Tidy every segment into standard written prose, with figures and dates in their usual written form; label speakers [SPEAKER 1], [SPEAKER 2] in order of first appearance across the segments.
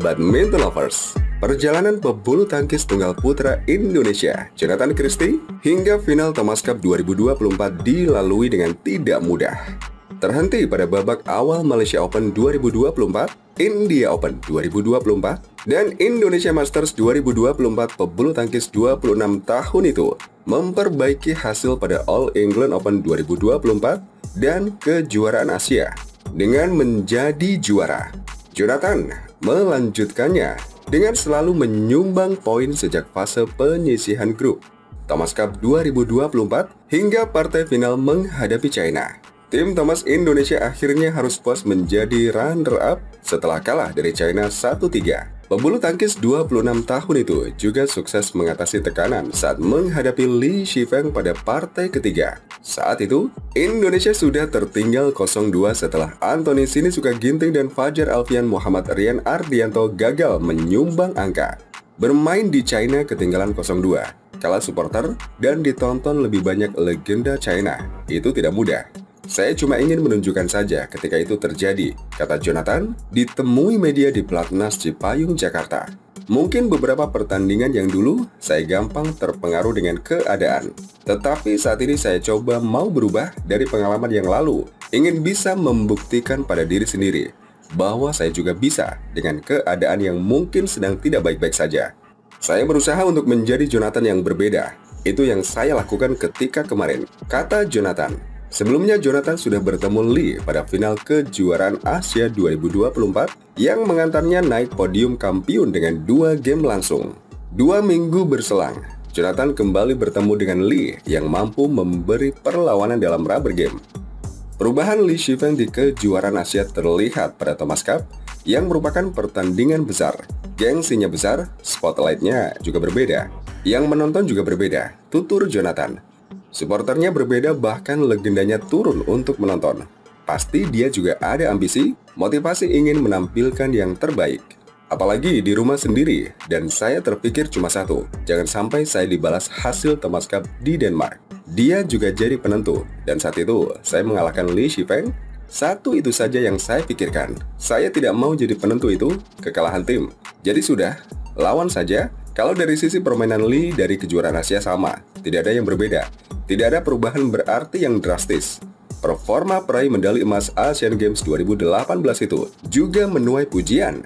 [SPEAKER 1] badminton lovers. Perjalanan pebulu tangkis tunggal putra Indonesia, Jonathan Christie, hingga final Thomas Cup 2024 dilalui dengan tidak mudah. Terhenti pada babak awal Malaysia Open 2024, India Open 2024, dan Indonesia Masters 2024, pebulu tangkis 26 tahun itu memperbaiki hasil pada All England Open 2024 dan kejuaraan Asia dengan menjadi juara. Jonathan melanjutkannya dengan selalu menyumbang poin sejak fase penyisihan grup Thomas Cup 2024 hingga partai final menghadapi China. Tim Thomas Indonesia akhirnya harus puas menjadi runner-up setelah kalah dari China 1-3. Pebulu tangkis 26 tahun itu juga sukses mengatasi tekanan saat menghadapi Li Shifeng pada partai ketiga. Saat itu, Indonesia sudah tertinggal 0-2 setelah Anthony Sinisuka Ginting dan Fajar Alfian Muhammad Rian Ardianto gagal menyumbang angka. Bermain di China ketinggalan 0-2, kalah supporter, dan ditonton lebih banyak legenda China. Itu tidak mudah. Saya cuma ingin menunjukkan saja ketika itu terjadi, kata Jonathan, ditemui media di Platnas Cipayung, Jakarta. Mungkin beberapa pertandingan yang dulu saya gampang terpengaruh dengan keadaan. Tetapi saat ini saya coba mau berubah dari pengalaman yang lalu, ingin bisa membuktikan pada diri sendiri bahwa saya juga bisa dengan keadaan yang mungkin sedang tidak baik-baik saja. Saya berusaha untuk menjadi Jonathan yang berbeda. Itu yang saya lakukan ketika kemarin, kata Jonathan. Sebelumnya Jonathan sudah bertemu Lee pada final kejuaraan Asia 2024 yang mengantarnya naik podium kampiun dengan 2 game langsung. 2 minggu berselang, Jonathan kembali bertemu dengan Lee yang mampu memberi perlawanan dalam rubber game. Perubahan Li Shifeng di kejuaraan Asia terlihat pada Thomas Cup yang merupakan pertandingan besar. Gengsinya besar, spotlightnya juga berbeda. Yang menonton juga berbeda, tutur Jonathan. Supporternya berbeda, bahkan legendanya turun untuk menonton. Pasti dia juga ada ambisi, motivasi ingin menampilkan yang terbaik. Apalagi di rumah sendiri, dan saya terpikir cuma satu, jangan sampai saya dibalas hasil Thomas Cup di Denmark. Dia juga jadi penentu, dan saat itu saya mengalahkan Li Shifeng. Satu itu saja yang saya pikirkan. Saya tidak mau jadi penentu itu, kekalahan tim. Jadi sudah, lawan saja. Kalau dari sisi permainan Lee dari kejuaraan Asia sama, tidak ada yang berbeda. Tidak ada perubahan berarti yang drastis. Performa peraih medali emas Asian Games 2018 itu juga menuai pujian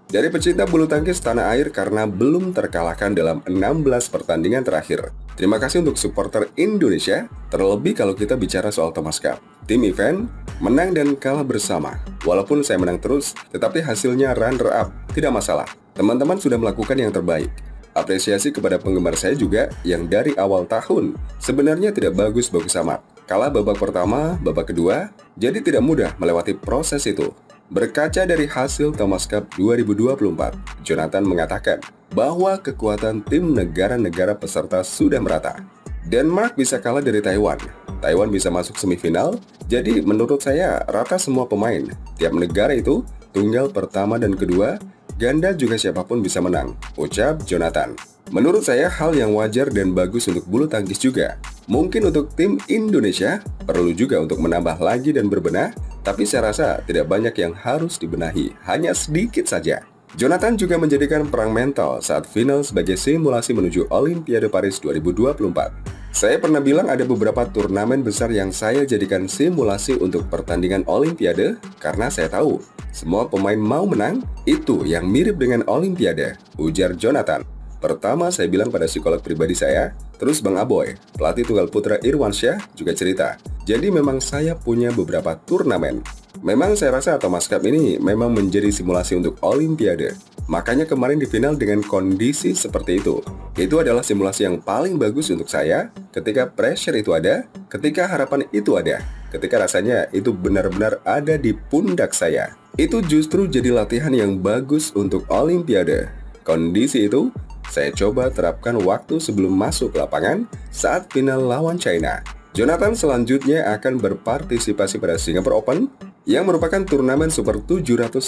[SPEAKER 1] dari pecinta bulu tangkis tanah air karena belum terkalahkan dalam 16 pertandingan terakhir. Terima kasih untuk supporter Indonesia, terlebih kalau kita bicara soal Thomas Cup. Tim event menang dan kalah bersama. Walaupun saya menang terus, tetapi hasilnya runner-up, tidak masalah. Teman-teman sudah melakukan yang terbaik. Apresiasi kepada penggemar saya juga yang dari awal tahun sebenarnya tidak bagus-bagus amat. Kalah babak pertama, babak kedua, jadi tidak mudah melewati proses itu. Berkaca dari hasil Thomas Cup 2024, Jonathan mengatakan bahwa kekuatan tim negara-negara peserta sudah merata. Denmark bisa kalah dari Taiwan. Taiwan bisa masuk semifinal, jadi menurut saya rata semua pemain. Tiap negara itu, tunggal pertama dan kedua, ganda juga siapapun bisa menang, ucap Jonathan. Menurut saya hal yang wajar dan bagus untuk bulu tangkis juga. Mungkin untuk tim Indonesia perlu juga untuk menambah lagi dan berbenah, tapi saya rasa tidak banyak yang harus dibenahi, hanya sedikit saja. Jonathan juga menjadikan perang mental saat final sebagai simulasi menuju Olimpiade Paris 2024. Saya pernah bilang ada beberapa turnamen besar yang saya jadikan simulasi untuk pertandingan Olimpiade karena saya tahu semua pemain mau menang, itu yang mirip dengan Olimpiade, ujar Jonathan. Pertama saya bilang pada psikolog pribadi saya, terus Bang Aboy, pelatih tunggal putra Irwansyah juga cerita. Jadi memang saya punya beberapa turnamen. Memang saya rasa Thomas Cup ini memang menjadi simulasi untuk Olimpiade. Makanya kemarin di final dengan kondisi seperti itu. Itu adalah simulasi yang paling bagus untuk saya ketika pressure itu ada, ketika harapan itu ada, ketika rasanya itu benar-benar ada di pundak saya. Itu justru jadi latihan yang bagus untuk Olimpiade. Kondisi itu saya coba terapkan waktu sebelum masuk lapangan saat final lawan China. Jonathan selanjutnya akan berpartisipasi pada Singapore Open yang merupakan turnamen Super 750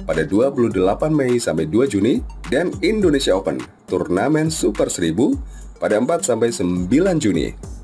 [SPEAKER 1] pada 28 Mei sampai 2 Juni dan Indonesia Open, turnamen Super 1000 pada 4 sampai 9 Juni.